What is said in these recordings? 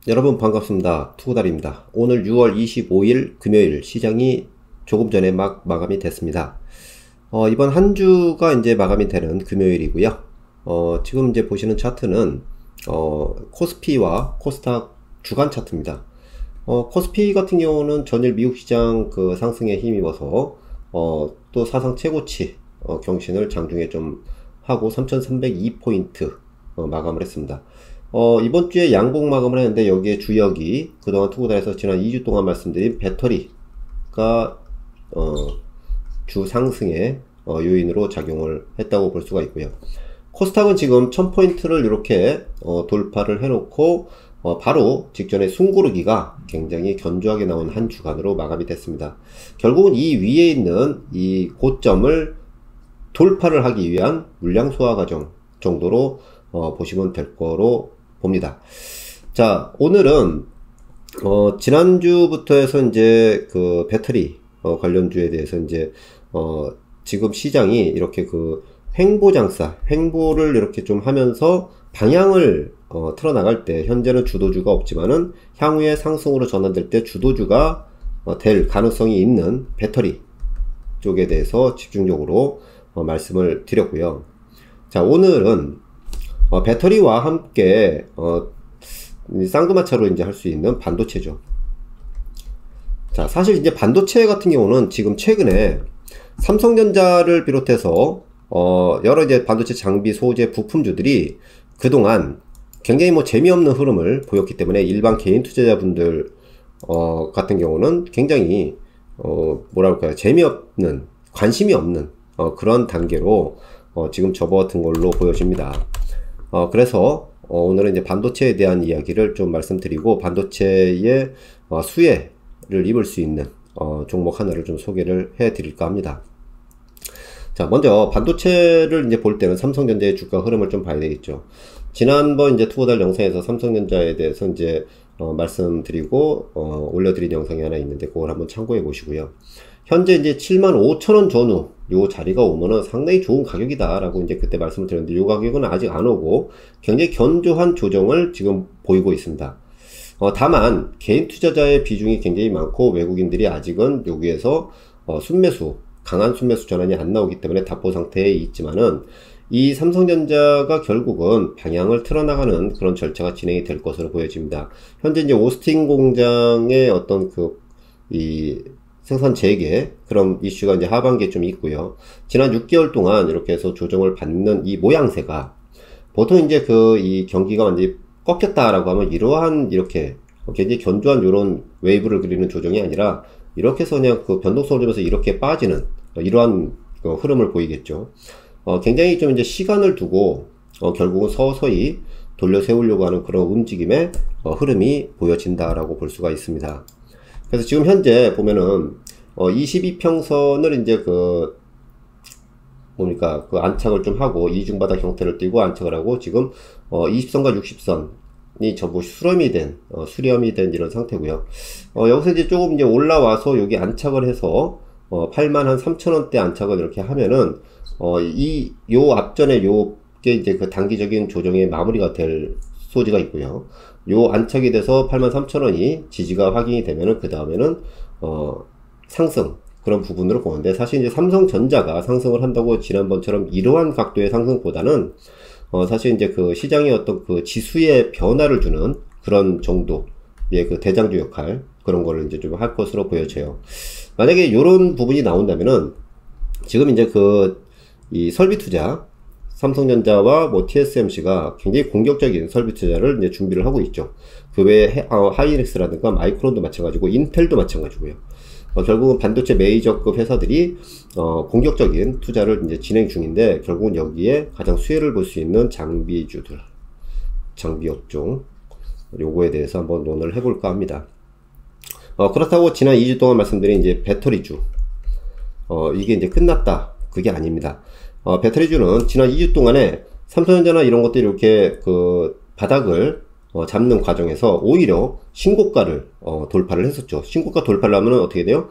여러분 반갑습니다. 투구달입니다. 오늘 6월 25일 금요일 시장이 조금 전에 마감이 됐습니다. 이번 한 주가 이제 마감이 되는 금요일이고요. 지금 이제 보시는 차트는 코스피와 코스닥 주간 차트입니다. 코스피 같은 경우는 전일 미국 시장 그 상승에 힘입어서 또 사상 최고치 경신을 장중에 좀 하고 3302포인트 마감을 했습니다. 이번 주에 양봉 마감을 했는데 여기에 주역이 그동안 투구단에서 지난 2주 동안 말씀드린 배터리가 주 상승의 요인으로 작용을 했다고 볼 수가 있고요. 코스닥은 지금 1000포인트를 이렇게 돌파를 해놓고 바로 직전에 숨고르기가 굉장히 견조하게 나온 한 주간으로 마감이 됐습니다. 결국은 이 위에 있는 이 고점을 돌파를 하기 위한 물량 소화 과정 정도로 보시면 될 거로 봅니다. 자, 오늘은 지난주부터 해서 이제 그 배터리 관련주에 대해서 이제 지금 시장이 이렇게 그 횡보를 이렇게 좀 하면서 방향을 틀어나갈 때, 현재는 주도주가 없지만은 향후에 상승으로 전환될 때 주도주가 될 가능성이 있는 배터리 쪽에 대해서 집중적으로 말씀을 드렸고요. 자, 오늘은 배터리와 함께 쌍두마차로 이제 할 수 있는 반도체죠. 자, 사실 이제 반도체 같은 경우는 지금 최근에 삼성전자를 비롯해서 여러 이제 반도체 장비 소재 부품주들이 그동안 굉장히 뭐 재미없는 흐름을 보였기 때문에 일반 개인 투자자분들 같은 경우는 굉장히 뭐랄까요, 재미없는, 관심이 없는 그런 단계로 지금 접어든 걸로 보여집니다. 그래서 오늘은 이제 반도체에 대한 이야기를 좀 말씀드리고, 반도체의 수혜를 입을 수 있는 종목 하나를 좀 소개를 해 드릴까 합니다. 자, 먼저 반도체를 이제 볼 때는 삼성전자의 주가 흐름을 좀 봐야 되겠죠. 지난번 이제 투고달 영상에서 삼성전자에 대해서 이제 말씀드리고 올려드린 영상이 하나 있는데 그걸 한번 참고해 보시고요. 현재 이제 75,000원 전후 요 자리가 오면은 상당히 좋은 가격이다 라고 이제 그때 말씀을 드렸는데, 요 가격은 아직 안 오고 굉장히 견조한 조정을 지금 보이고 있습니다. 다만 개인 투자자의 비중이 굉장히 많고 외국인들이 아직은 여기에서 강한 순매수 전환이 안 나오기 때문에 답보 상태에 있지만은, 이 삼성전자가 결국은 방향을 틀어나가는 그런 절차가 진행이 될 것으로 보여집니다. 현재 이제 오스틴 공장의 어떤 이 생산 재개 그런 이슈가 이제 하반기에 좀 있고요. 지난 6개월 동안 이렇게 해서 조정을 받는 이 모양새가, 보통 이제 이 경기가 완전히 꺾였다라고 하면 이러한 이렇게 굉장히 견조한 이런 웨이브를 그리는 조정이 아니라 이렇게 해서 그냥 그 변동성을 주면서 이렇게 빠지는 이러한 흐름을 보이겠죠. 굉장히 좀 이제 시간을 두고 결국은 서서히 돌려 세우려고 하는 그런 움직임의 흐름이 보여진다라고 볼 수가 있습니다. 그래서 지금 현재 보면은 22평선을 이제 안착을 좀 하고 이중바닥 형태를 띄고 안착을 하고, 지금 20선과 60선이 전부 수렴이 된 이런 상태고요. 여기서 이제 조금 이제 올라와서 여기 안착을 해서 83,000원대 안착을 이렇게 하면은 요 앞전에 요게 이제 그 단기적인 조정의 마무리가 될 소지가 있고요. 요 안착이 돼서 83,000원이 지지가 확인이 되면은 그 다음에는 상승 그런 부분으로 보는데, 사실 이제 삼성전자가 상승을 한다고 지난번처럼 이러한 각도의 상승보다는 사실 이제 그 시장의 어떤 그 지수의 변화를 주는 그런 정도의 그 대장주 역할, 그런 거를 이제 좀 할 것으로 보여져요. 만약에 요런 부분이 나온다면은 지금 이제 이 설비 투자, 삼성전자와 뭐 TSMC가 굉장히 공격적인 설비 투자를 이제 준비를 하고 있죠. 그 외에 하이닉스라든가 마이크론도 마찬가지고 인텔도 마찬가지고요. 결국은 반도체 메이저급 회사들이 공격적인 투자를 이제 진행 중인데, 결국은 여기에 가장 수혜를 볼 수 있는 장비주들, 장비 업종, 요거에 대해서 한번 논의를 해볼까 합니다. 그렇다고 지난 2주 동안 말씀드린 이제 배터리주, 이게 이제 끝났다, 그게 아닙니다. 배터리주는 지난 2주 동안에 삼성전자나 이런 것들이 이렇게 바닥을 잡는 과정에서 오히려 신고가를 돌파를 했었죠. 신고가 돌파를 하면 어떻게 돼요?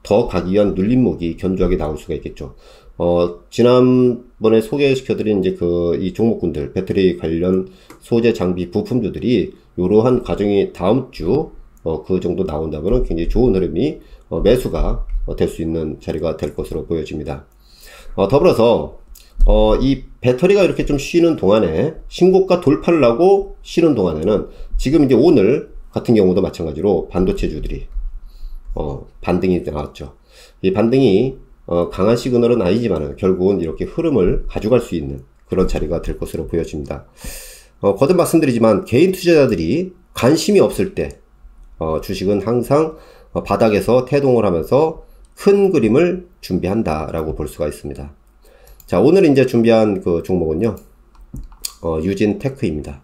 더 가기 위한 눌림목이 견조하게 나올 수가 있겠죠. 지난 지난번에 소개시켜드린 이제 이 종목군들, 배터리 관련 소재 장비 부품주들이 이러한 과정이 다음 주, 그 정도 나온다면 굉장히 좋은 흐름이, 매수가 될 수 있는 자리가 될 것으로 보여집니다. 더불어서, 이 배터리가 이렇게 좀 쉬는 동안에, 신고가 돌파를 하고 쉬는 동안에는 지금 이제 오늘 같은 경우도 마찬가지로 반도체주들이, 반등이 나왔죠. 이 반등이 강한 시그널은 아니지만 결국은 이렇게 흐름을 가져갈 수 있는 그런 자리가 될 것으로 보여집니다. 거듭 말씀드리지만 개인 투자자들이 관심이 없을 때 주식은 항상 바닥에서 태동을 하면서 큰 그림을 준비한다 라고 볼 수가 있습니다. 자, 오늘 이제 준비한 그 종목은요, 유진테크입니다.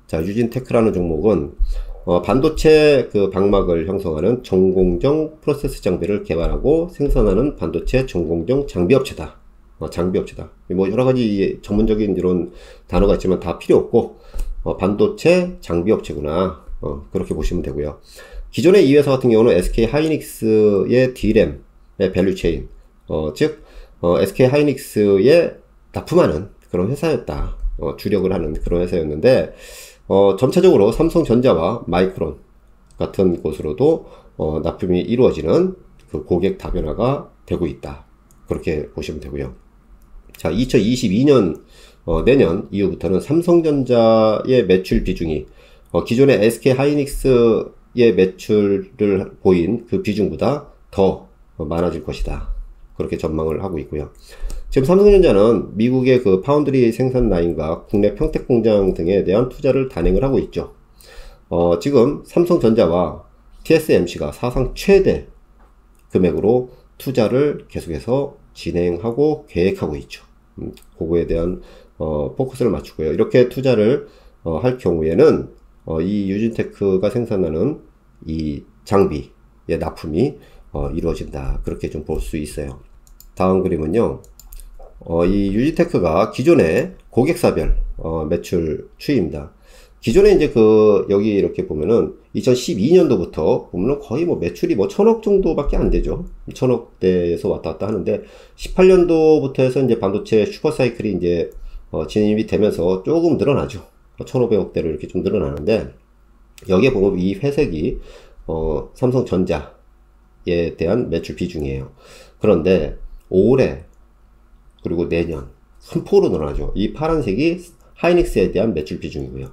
자, 유진테크라는 종목은 반도체 그 방막을 형성하는 전공정 프로세스 장비를 개발하고 생산하는 반도체 전공정 장비업체다. 장비업체다. 뭐 여러가지 전문적인 이런 단어가 있지만 다 필요 없고, 반도체 장비업체구나. 그렇게 보시면 되고요. 기존의 이 회사 같은 경우는 SK 하이닉스의 D램의 밸류체인, 즉, SK 하이닉스에 납품하는 그런 회사였다. 주력을 하는 그런 회사였는데, 점차적으로 삼성전자와 마이크론 같은 곳으로도 납품이 이루어지는 그 고객 다변화가 되고 있다. 그렇게 보시면 되고요. 자, 2022년 내년 이후부터는 삼성전자의 매출 비중이 기존의 SK 하이닉스의 매출을 보인 그 비중보다 더 많아질 것이다. 그렇게 전망을 하고 있고요. 지금 삼성전자는 미국의 그 파운드리 생산 라인과 국내 평택 공장 등에 대한 투자를 단행을 하고 있죠. 지금 삼성전자와 TSMC가 사상 최대 금액으로 투자를 계속해서 진행하고 계획하고 있죠. 그거에 대한 포커스를 맞추고요. 이렇게 투자를 할 경우에는 이 유진테크가 생산하는 이 장비의 납품이 이루어진다. 그렇게 좀 볼 수 있어요. 다음 그림은요, 이 유진테크가 기존의 고객사별 매출 추이입니다. 기존에 이제 여기 이렇게 보면은 2012년도부터 보면은 거의 뭐 매출이 뭐 1000억 정도밖에 안 되죠. 1000억대에서 왔다 갔다 하는데 18년도부터 해서 이제 반도체 슈퍼사이클이 이제 진입이 되면서 조금 늘어나죠. 1500억대로 이렇게 좀 늘어나는데, 여기에 보면 이 회색이 삼성전자에 대한 매출 비중이에요. 그런데 올해 그리고 내년 큰 폭으로 늘어나죠. 이 파란색이 하이닉스에 대한 매출 비중이고요.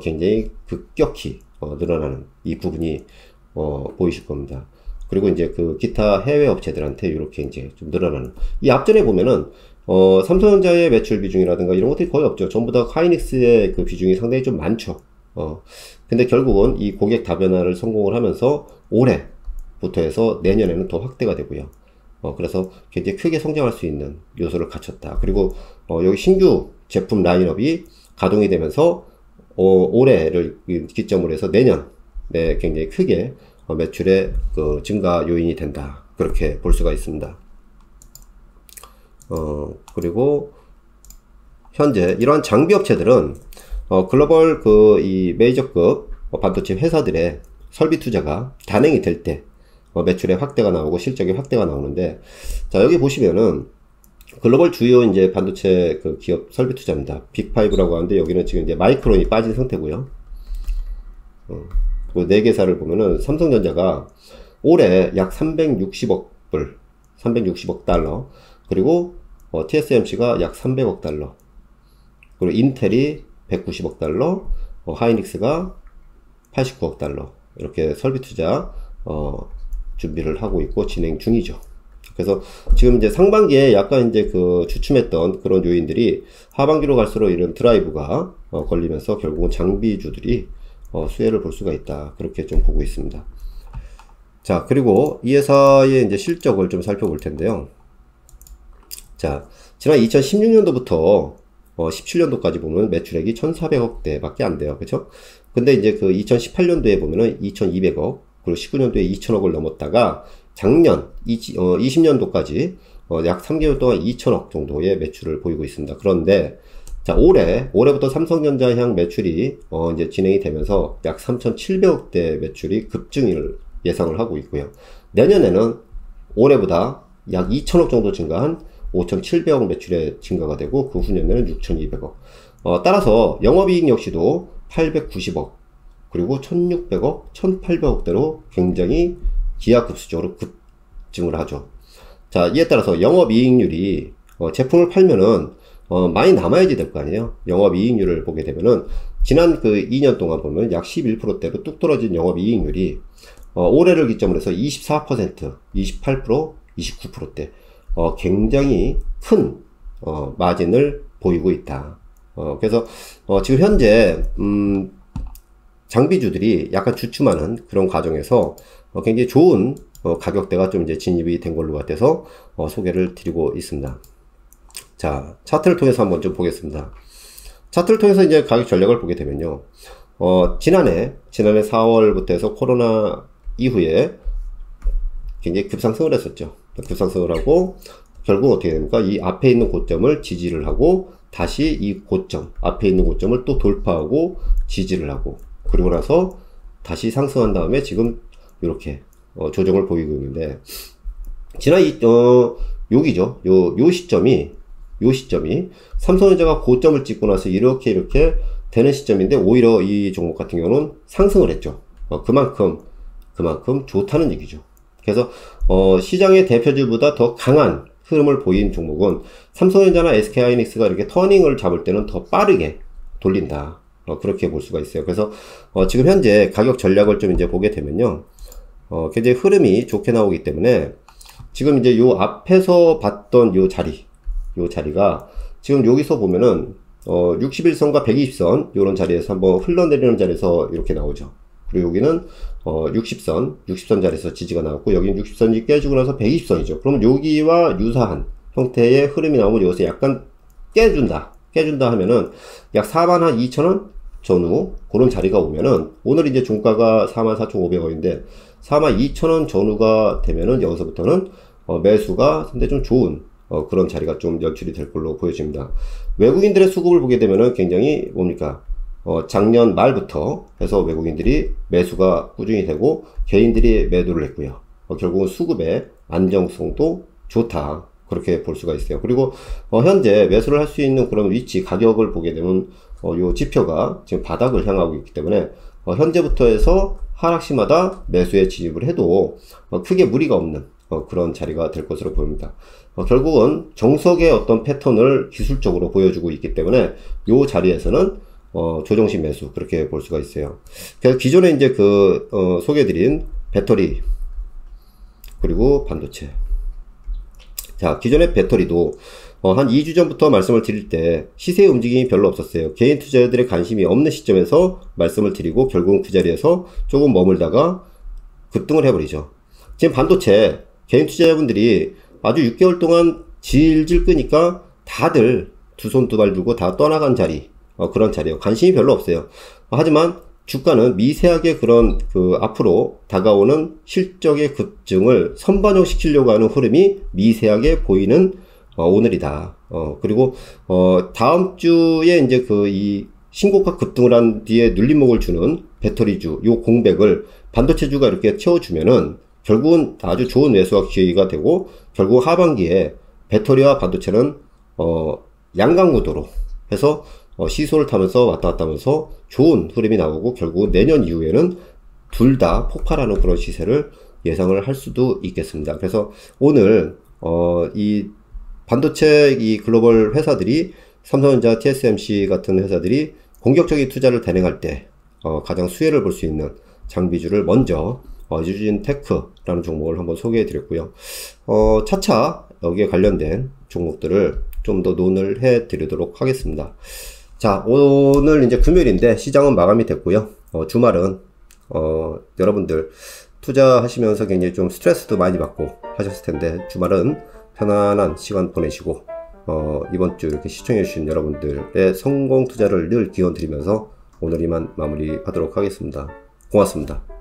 굉장히 급격히 늘어나는 이 부분이 보이실 겁니다. 그리고 이제 그 기타 해외 업체들한테 이렇게 이제 좀 늘어나는, 이 앞전에 보면은 삼성전자의 매출 비중이라든가 이런 것들이 거의 없죠. 전부 다 하이닉스의 그 비중이 상당히 좀 많죠. 근데 결국은 이 고객 다변화를 성공을 하면서 올해부터 해서 내년에는 더 확대가 되고요. 그래서 굉장히 크게 성장할 수 있는 요소를 갖췄다. 그리고 여기 신규 제품 라인업이 가동이 되면서 올해를 기점으로 해서 내년에 굉장히 크게 매출의 그 증가 요인이 된다. 그렇게 볼 수가 있습니다. 그리고 현재 이러한 장비 업체들은 글로벌 이 메이저급 반도체 회사들의 설비 투자가 단행이 될 때 매출의 확대가 나오고 실적의 확대가 나오는데, 자, 여기 보시면은 글로벌 주요 이제 반도체 그 기업 설비 투자입니다. 빅5라고 하는데 여기는 지금 이제 마이크론이 빠진 상태고요. 그 네 개사를 보면은 삼성전자가 올해 약 360억 불, 360억 달러, 그리고 TSMC가 약 300억 달러, 그리고 인텔이 190억 달러, 하이닉스가 89억 달러, 이렇게 설비 투자 준비를 하고 있고 진행 중이죠. 그래서 지금 이제 상반기에 약간 이제 주춤했던 그런 요인들이 하반기로 갈수록 이런 드라이브가 걸리면서 결국은 장비주들이 수혜를 볼 수가 있다. 그렇게 좀 보고 있습니다. 자, 그리고 이 회사의 이제 실적을 좀 살펴볼 텐데요. 자, 지난 2016년도부터 17년도까지 보면 매출액이 1400억대 밖에 안 돼요. 그쵸? 근데 이제 2018년도에 보면은 2200억, 그리고 19년도에 2000억을 넘었다가 작년 20년도까지 약 3개월 동안 2000억 정도의 매출을 보이고 있습니다. 그런데 자, 올해부터 삼성전자 향 매출이 이제 진행이 되면서 약 3700억대 매출이 급증을 예상을 하고 있고요. 내년에는 올해보다 약 2000억 정도 증가한 5,700억 매출의 증가가 되고 그 후년에는 6,200억. 따라서 영업이익 역시도 890억 그리고 1,600억, 1,800억대로 굉장히 기하급수적으로 급증을 하죠. 자, 이에 따라서 영업이익률이 제품을 팔면은 많이 남아야지 될 거 아니에요. 영업이익률을 보게 되면은 지난 그 2년 동안 보면 약 11%대로 뚝 떨어진 영업이익률이 올해를 기점으로 해서 24%, 28%, 29%대 굉장히 큰 마진을 보이고 있다. 그래서 지금 현재 장비주들이 약간 주춤하는 그런 과정에서 굉장히 좋은 가격대가 좀 이제 진입이 된 걸로 같아서 소개를 드리고 있습니다. 자, 차트를 통해서 한번 좀 보겠습니다. 차트를 통해서 이제 가격 전략을 보게 되면요. 지난해 4월부터 해서 코로나 이후에 굉장히 급상승을 했었죠. 급상승을 하고 결국 어떻게 됩니까? 이 앞에 있는 고점을 지지를 하고 다시 이 고점, 앞에 있는 고점을 또 돌파하고 지지를 하고 그리고 나서 다시 상승한 다음에 지금 이렇게 조정을 보이고 있는데 지난 여기죠. 요 시점이 삼성전자가 고점을 찍고 나서 이렇게 되는 시점인데 오히려 이 종목 같은 경우는 상승을 했죠. 그만큼 좋다는 얘기죠. 그래서 시장의 대표주보다 더 강한 흐름을 보인 종목은 삼성전자나 SK하이닉스가 이렇게 터닝을 잡을 때는 더 빠르게 돌린다. 그렇게 볼 수가 있어요. 그래서 지금 현재 가격 전략을 좀 이제 보게 되면요. 굉장히 흐름이 좋게 나오기 때문에 지금 이제 요 앞에서 봤던 요 자리가 지금 여기서 보면은 61선과 120선 요런 자리에서 한번 흘러내리는 자리에서 이렇게 나오죠. 그리고 여기는 60선 자리에서 지지가 나왔고 여기는 60선이 깨지고 나서 120선이죠. 그러면 여기와 유사한 형태의 흐름이 나오면 여기서 약간 깨준다 하면은 약 42,000원 전후 그런 자리가 오면은 오늘 이제 종가가 44,500원인데 42,000원 전후가 되면은 여기서부터는 매수가 상당히 좀 좋은 그런 자리가 좀 연출이 될 걸로 보여집니다. 외국인들의 수급을 보게 되면은 굉장히 뭡니까? 작년 말부터 해서 외국인들이 매수가 꾸준히 되고 개인들이 매도를 했고요. 결국은 수급의 안정성도 좋다. 그렇게 볼 수가 있어요. 그리고 현재 매수를 할 수 있는 그런 위치 가격을 보게 되면 요 지표가 지금 바닥을 향하고 있기 때문에 현재부터 해서 하락시마다 매수에 진입을 해도 크게 무리가 없는 그런 자리가 될 것으로 보입니다. 결국은 정석의 어떤 패턴을 기술적으로 보여주고 있기 때문에 요 자리에서는 조정식 매수 그렇게 볼 수가 있어요. 그래서 기존에 이제 소개해드린 배터리 그리고 반도체. 자, 기존의 배터리도 한 2주 전부터 말씀을 드릴 때 시세 움직임이 별로 없었어요. 개인 투자자들의 관심이 없는 시점에서 말씀을 드리고 결국은 그 자리에서 조금 머물다가 급등을 해버리죠. 지금 반도체 개인 투자자분들이 아주 6개월 동안 질질 끄니까 다들 두 손 두 발 들고 다 떠나간 자리, 그런 자리예요. 관심이 별로 없어요. 하지만 주가는 미세하게 그런 앞으로 다가오는 실적의 급증을 선반영 시키려고 하는 흐름이 미세하게 보이는 오늘이다. 그리고 다음 주에 이제 이 신고가 급등을 한 뒤에 눌림목을 주는 배터리주 요 공백을 반도체주가 이렇게 채워주면은 결국은 아주 좋은 매수가 기회가 되고 결국 하반기에 배터리와 반도체는 양강구도로 해서 시소를 타면서 왔다 갔다 하면서 좋은 흐름이 나오고 결국 내년 이후에는 둘 다 폭발하는 그런 시세를 예상을 할 수도 있겠습니다. 그래서 오늘 이 반도체 이 글로벌 회사들이 삼성전자, TSMC 같은 회사들이 공격적인 투자를 단행할 때 가장 수혜를 볼 수 있는 장비주를 먼저 유진테크라는 종목을 한번 소개해 드렸고요. 차차 여기에 관련된 종목들을 좀 더 논을 해 드리도록 하겠습니다. 자, 오늘 이제 금요일인데 시장은 마감이 됐고요. 주말은 여러분들 투자하시면서 굉장히 좀 스트레스도 많이 받고 하셨을 텐데 주말은 편안한 시간 보내시고 이번 주 이렇게 시청해 주신 여러분들의 성공 투자를 늘 기원 드리면서 오늘 이만 마무리하도록 하겠습니다. 고맙습니다.